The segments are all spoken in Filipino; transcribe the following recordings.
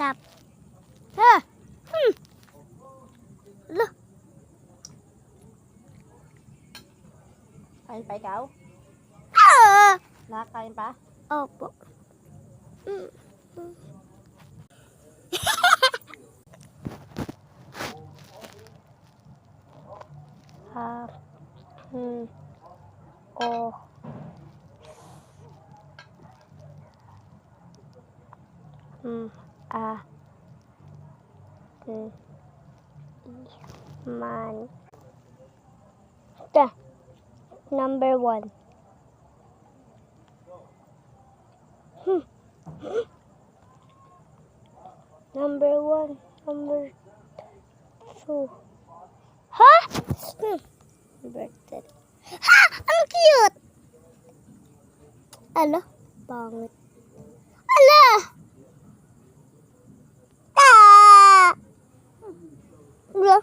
Stop. Ha! Lo. Kain pa ikaw? Ah! Nakakain pa? Opo. Ha. O. A. Man. Number 1. Number 1. Number 2. Ha? Number 3. Ha! Ang cute! Ala? Pangit. Ala! Ah! Ala?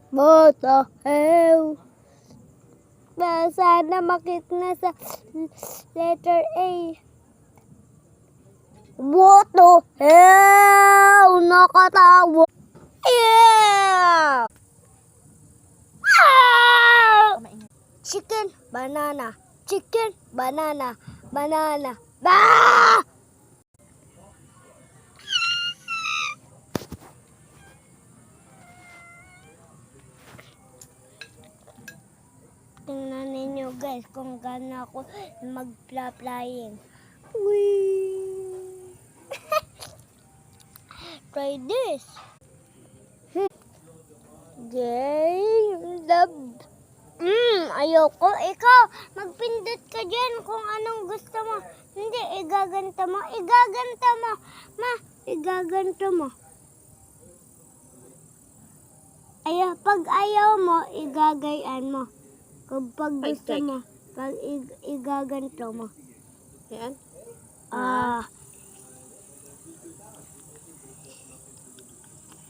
What the hell? Sana makit na sa letter A. What the hell? Nakatawa. Yeah! Ah! Chicken, banana. Chicken, banana. Banana. Bah! Tingnan ninyo guys kung gaano ako mag-flying. Whee! Try this. Game love. Ayoko. Ikaw, magpindot ka dyan kung anong gusto mo. Hindi, igaganta mo. Igaganta mo. Ma, igaganta mo. Pag ayaw mo, igagayan mo. Kapag gusto mo, pag igaganto mo. Yan?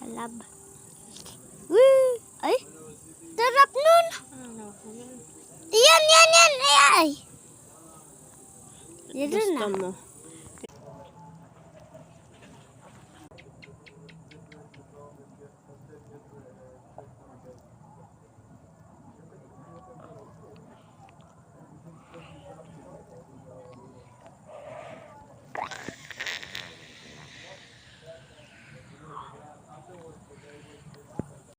Alab. Wee! Ay! Sarap nun! Yan! Ay! Yan Gusto na. mo.